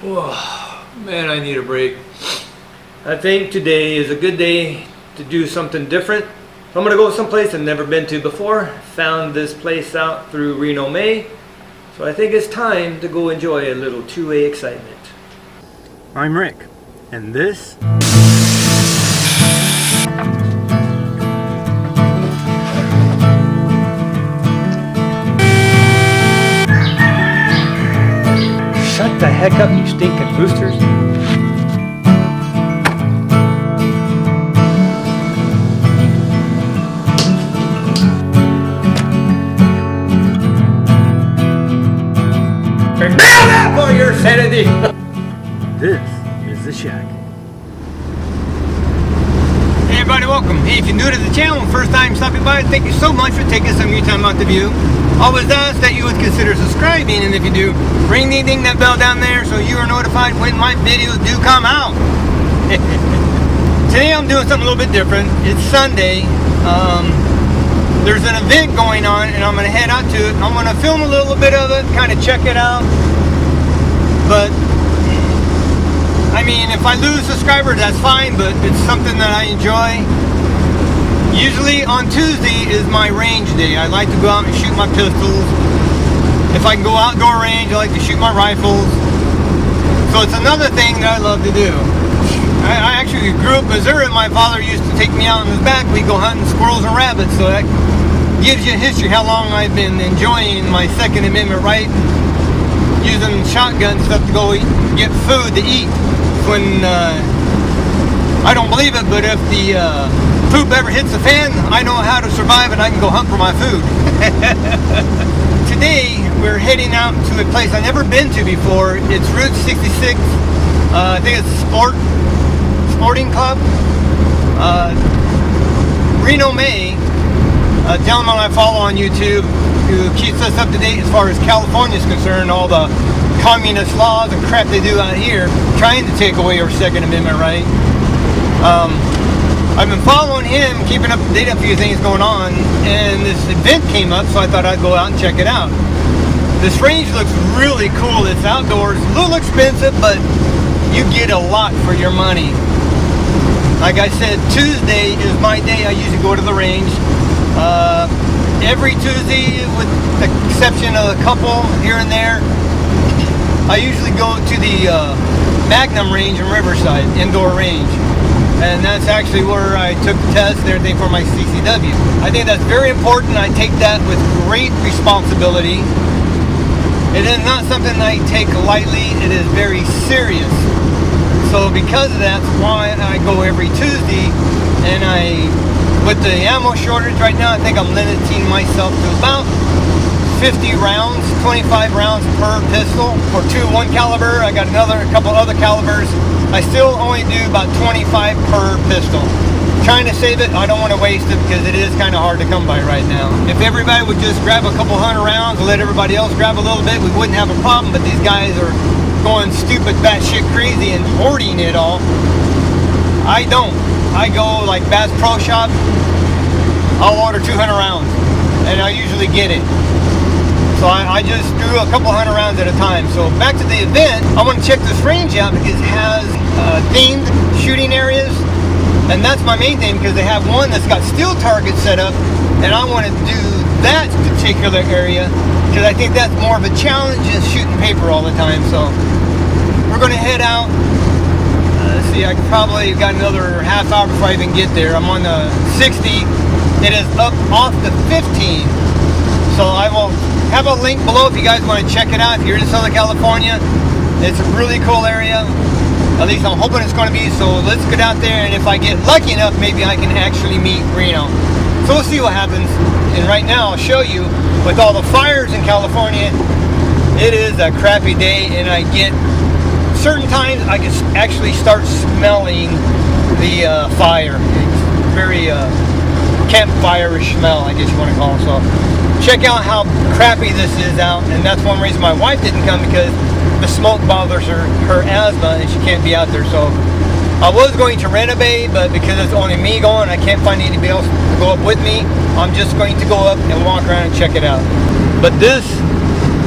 Whoa, man, I need a break. I think today is a good day to do something different. I'm gonna go someplace I've never been to before. Found this place out through Reno May. So I think it's time to go enjoy a little two-way excitement. I'm Rick, and this Shut the heck up, you stinking roosters. Prepare that for your sanity! This is the shack. Hey everybody, welcome. Hey, if you're new to the channel, first time stopping by, thank you so much for taking some of your time out to view. Always ask that you would consider subscribing, and if you do, ring that bell down there so you are notified when my videos do come out. Today I'm doing something a little bit different. It's Sunday. There's an event going on and I'm going to head out to it. I'm going to film a little bit of it, kind of check it out. But I mean, if I lose subscribers, that's fine, but it's something that I enjoy. Usually on Tuesday is my range day. I like to go out and shoot my pistols. If I can go outdoor range, I like to shoot my rifles. So it's another thing that I love to do. I actually grew up in Missouri. My father used to take me out on his back. We'd go hunting squirrels and rabbits. So that gives you a history how long I've been enjoying my Second Amendment right, using shotgun stuff to go get food to eat. When I don't believe it, but if the poop ever hits the fan, I know how to survive and I can go hunt for my food. Today we're heading out to a place I've never been to before. It's Route 66. I think it's Sporting Club. Reno May, a gentleman I follow on YouTube who keeps us up to date as far as California is concerned, all the communist laws and crap they do out here, trying to take away our Second Amendment right. I've been following him, keeping up to date on a few things going on, and this event came up, so I thought I'd go out and check it out. This range looks really cool. It's outdoors, a little expensive, but you get a lot for your money. Like I said, Tuesday is my day. I usually go to the range. Every Tuesday, with the exception of a couple here and there, I usually go to the Magnum range in Riverside, indoor range. And that's actually where I took the test and everything for my CCW. I think that's very important. I take that with great responsibility. It is not something I take lightly. It is very serious. So because of that, that's why I go every Tuesday. And with the ammo shortage right now, I think I'm limiting myself to about 50 rounds, 25 rounds per pistol for 2.1 caliber. I got a couple other calibers. I still only do about 25 per pistol. Trying to save it. I don't want to waste it because it is kind of hard to come by right now. If everybody would just grab a couple hundred rounds and let everybody else grab a little bit, we wouldn't have a problem. But these guys are going stupid, batshit crazy and hoarding it all. I don't. I go like Bass Pro Shop. I'll order 200 rounds and I usually get it. So I just do a couple hundred rounds at a time. So back to the event, I want to check this range out because it has themed shooting areas. And that's my main thing because they have one that's got steel targets set up. And I want to do that particular area because I think that's more of a challenge than shooting paper all the time. So we're going to head out. Let's see, I probably got another half hour before I even get there. I'm on the 60. It is up off the 15. So I will have a link below if you guys want to check it out. If you're in Southern California, it's a really cool area. At least I'm hoping it's going to be. So let's get out there, and if I get lucky enough, maybe I can actually meet Reno. So we'll see what happens. And right now I'll show you, with all the fires in California, it is a crappy day, and I get certain times I can actually start smelling the fire. It's very campfire-ish smell, I guess you want to call it. So check out how crappy this is out, and that's one reason my wife didn't come, because the smoke bothers her asthma and she can't be out there. So I was going to Reno May, but because it's only me going, I can't find anybody else to go up with me. I'm just going to go up and walk around and check it out. But this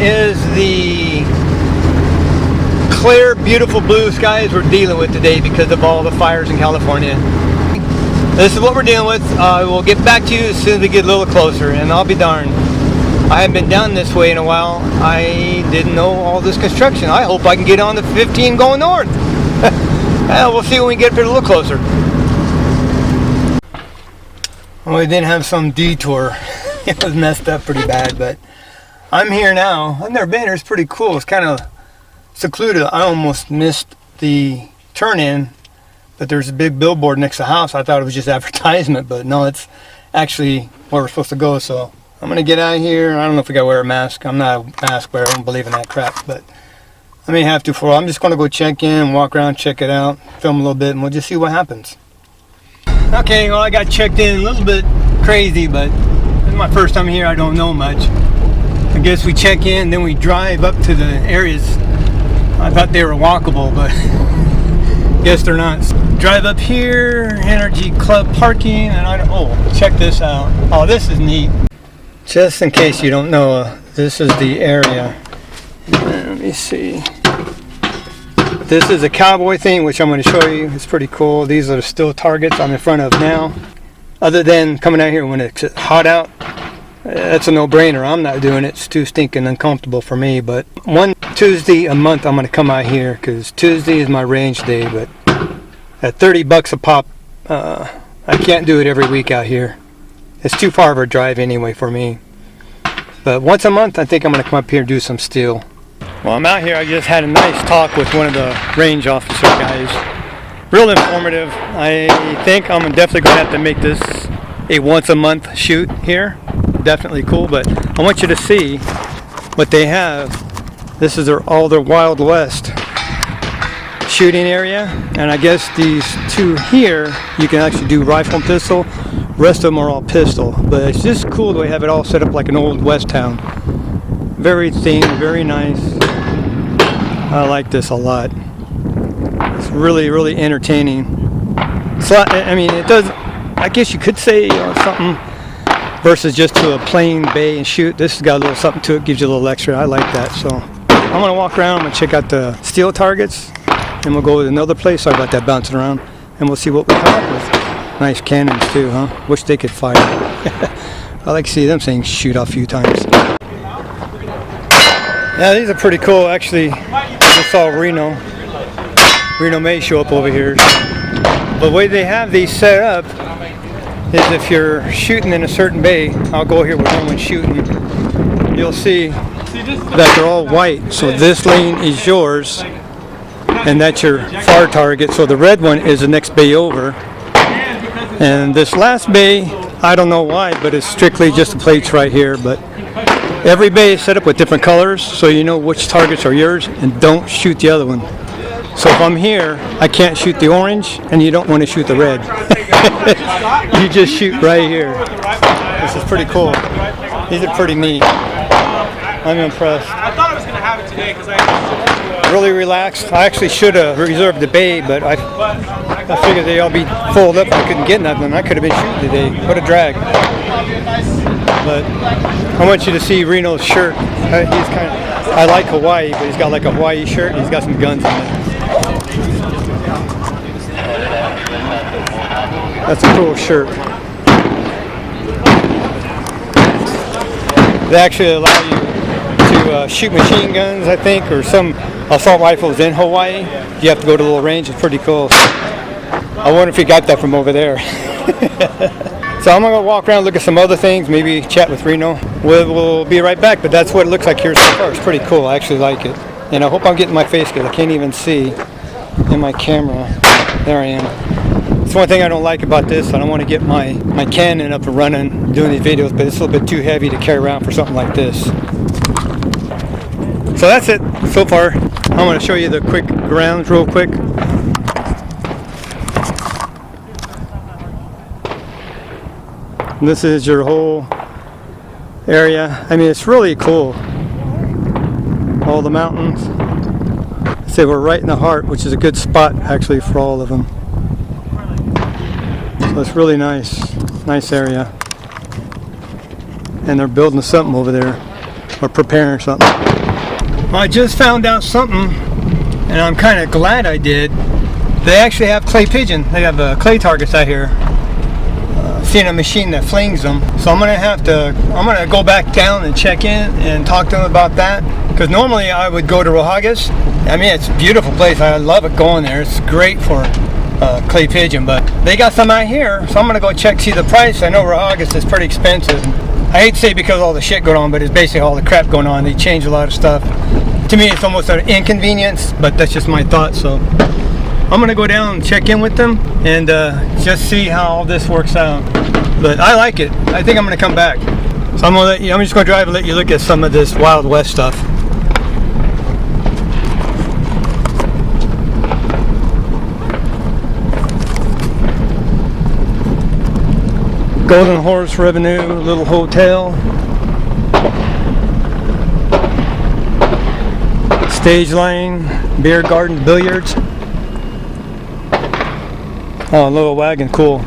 is the clear, beautiful blue skies we're dealing with today because of all the fires in California. This is what we're dealing with. We'll get back to you as soon as we get a little closer, and I'll be darned, I haven't been down this way in a while. I didn't know all this construction. I hope I can get on the 15 going north. We'll see when we get up here a little closer. Well, we did have some detour. It was messed up pretty bad, but I'm here now. I've never been here. It's pretty cool. It's kind of secluded. I almost missed the turn-in, but there's a big billboard next to the house. I thought it was just advertisement, but no, it's actually where we're supposed to go. So I'm gonna get out of here. I don't know if we gotta wear a mask. I'm not a mask wearer. I don't believe in that crap, but I may have to for. I'm just gonna go check in, walk around, check it out, film a little bit, and we'll just see what happens. Okay, well, I got checked in a little bit crazy, but this is my first time here. I don't know much. I guess we check in, then we drive up to the areas. I thought they were walkable, but guess they're not. Drive up here, Energy Club parking, and I don't. Oh, check this out. Oh, this is neat. Just in case you don't know, this is the area. Let me see. This is a cowboy thing, which I'm going to show you. It's pretty cool. These are the still targets I'm in front of now. Other than coming out here when it's hot out, that's a no-brainer. I'm not doing it. It's too stinking uncomfortable for me. But one Tuesday a month, I'm going to come out here because Tuesday is my range day. But at $30 a pop, I can't do it every week out here. It's too far of a drive anyway for me. But once a month, I think I'm going to come up here and do some steel. Well, I'm out here. I just had a nice talk with one of the range officer guys. Real informative. I think I'm definitely going to have to make this a once a month shoot here. Definitely cool, but I want you to see what they have. This is all their Wild West shooting area, and I guess these two here you can actually do rifle and pistol. Rest of them are all pistol, but it's just cool that we have it all set up like an old West town. Very themed, very nice. I like this a lot. It's really, really entertaining. So, I mean, it does, I guess you could say something versus just to a plain bay and shoot. This has got a little something to it, gives you a little extra. I like that. So I'm going to walk around, I'm going to check out the steel targets, and we'll go to another place. Sorry about that bouncing around. And we'll see what we come up with. Nice cannons too, huh? Wish they could fire. I like to see them saying shoot off a few times. Yeah, these are pretty cool. Actually, I just saw Reno May show up over here. But the way they have these set up is if you're shooting in a certain bay, I'll go here with someone shooting, you'll see that they're all white. So this lane is yours, and that's your far target. So the red one is the next bay over. And this last bay, I don't know why, but it's strictly just the plates right here. But every bay is set up with different colors, so you know which targets are yours, and don't shoot the other one. So if I'm here, I can't shoot the orange, and you don't want to shoot the red. You just shoot right here. This is pretty cool. These are pretty neat. I'm impressed. I thought I was going to have it today because I really relaxed. I actually should have reserved the bay, but I figured they'd all be full up. I couldn't get nothing. I could have been shooting today. What a drag. But I want you to see Reno's shirt. He's kind of, I like Hawaii, but he's got like a Hawaii shirt and he's got some guns in it. That's a cool shirt. They actually allow you to shoot machine guns, I think, or some assault rifles in Hawaii. You have to go to a little range. It's pretty cool. I wonder if he got that from over there. So I'm going to walk around, look at some other things, maybe chat with Reno. We'll be right back, but that's what it looks like here so far. It's pretty cool. I actually like it. And I hope I'm getting my face good. I can't even see in my camera. There I am. It's one thing I don't like about this. I don't want to get my Canon up and running doing these videos, but it's a little bit too heavy to carry around for something like this. So that's it so far. I'm going to show you the quick grounds real quick. This is your whole area. I mean, it's really cool. All the mountains. So we're right in the heart, which is a good spot actually for all of them. So it's really nice. Nice area. And they're building something over there. Or preparing something. I just found out something and I'm kind of glad I did. They actually have clay pigeon. They have clay targets out here. Seeing a machine that flings them. So I'm gonna go back down and check in and talk to them about that. Because normally I would go to Rojagas. I mean, it's a beautiful place. I love it going there. It's great for clay pigeon, but they got some out here, so I'm gonna go check, see the price. I know Rojagas is pretty expensive. I hate to say because of all the shit going on, but it's basically all the crap going on. They change a lot of stuff. To me, it's almost an inconvenience, but that's just my thought. So I'm gonna go down and check in with them and just see how all this works out. But I like it. I think I'm gonna come back. So I'm just gonna drive and let you look at some of this Wild West stuff. Golden Horse Revenue, little hotel. Stage lane, beer garden, billiards. Oh, a little wagon, cool.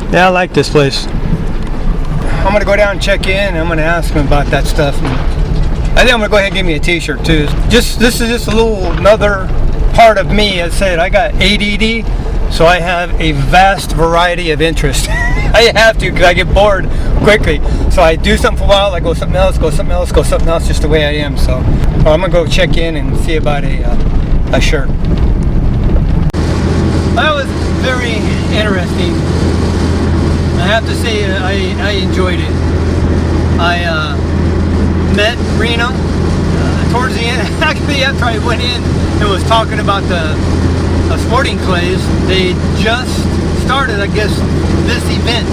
Yeah, I like this place. I'm gonna go down and check in and I'm gonna ask them about that stuff. I think I'm gonna go ahead and give me a t-shirt too. This is just a little another part of me. As I said, I got ADD, so I have a vast variety of interest. I have to because I get bored quickly. So I do something for a while, I go something else, go something else, go something else, just the way I am. So I'm gonna go check in and see about a shirt. That was very interesting. I have to say I enjoyed it. I met Reno towards the end. Actually, after I went in and was talking about the sporting clays, they just started, I guess, this event.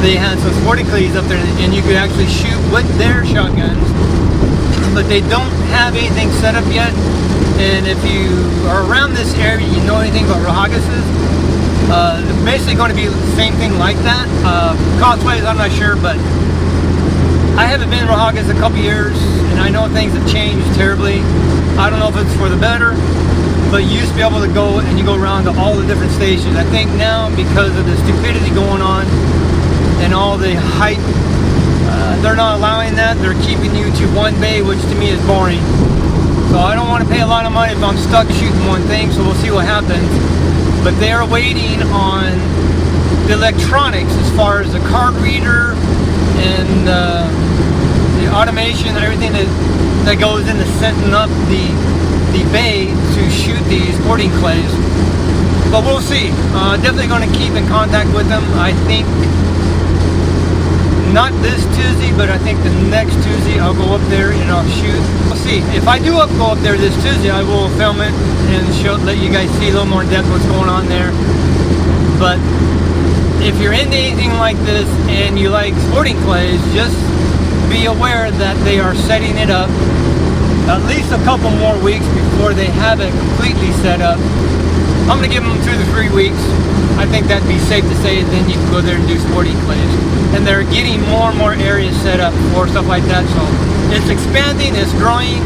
They had some sporting clays up there, and you could actually shoot with their shotguns, but they don't have anything set up yet. And if you are around this area, you know anything about Rojagas, basically going to be the same thing like that. Cost-wise, I'm not sure, but I haven't been in Rojagas a couple years, and I know things have changed terribly. I don't know if it's for the better, but you used to be able to go and you go around to all the different stations. I think now, because of the stupidity going on and all the hype, they're not allowing that. They're keeping you to one bay, which to me is boring. So I don't want to pay a lot of money if I'm stuck shooting one thing, so we'll see what happens. But they are waiting on the electronics as far as the card reader and the automation, everything that goes into setting up the bay to shoot these sporting clays. But we'll see. Definitely going to keep in contact with them. I think not this Tuesday, but I think the next Tuesday I'll go up there and I'll shoot. We'll see. If I do go up there this Tuesday, I will film it and let you guys see a little more in depth what's going on there. But if you're into anything like this and you like sporting clays, just be aware that they are setting it up at least a couple more weeks before they have it completely set up. I'm going to give them 2 to 3 weeks. I think that'd be safe to say, and then you can go there and do sporting clays. And they're getting more and more areas set up for stuff like that. So it's expanding, it's growing,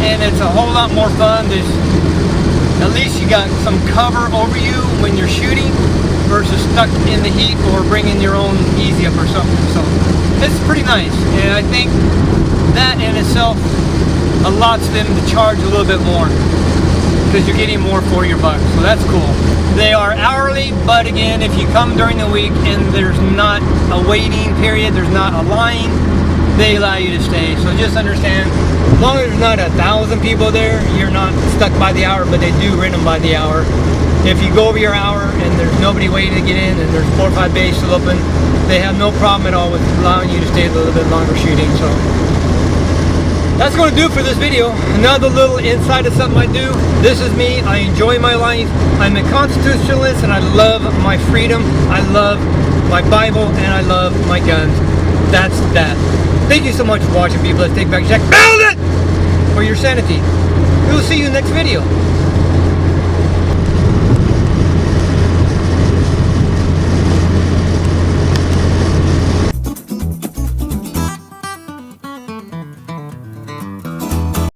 and it's a whole lot more fun. At least you got some cover over you when you're shooting versus stuck in the heat or bringing your own easy up or something. So it's pretty nice, and I think that in itself allows them to charge a little bit more because you're getting more for your buck. So that's cool. They are hourly, but again, if you come during the week and there's not a waiting period, there's not a line, they allow you to stay. So just understand, as long as there's not 1,000 people there, you're not stuck by the hour, but they do rent them by the hour. If you go over your hour and there's nobody waiting to get in and there's 4 or 5 bays still open, they have no problem at all with allowing you to stay a little bit longer shooting. So that's going to do it for this video. Another little insight of something I do. This is me. I enjoy my life. I'm a constitutionalist and I love my freedom. I love my Bible and I love my guns. That's that. Thank you so much for watching, people. Let's take back a check. Build it for your sanity. We will see you in the next video.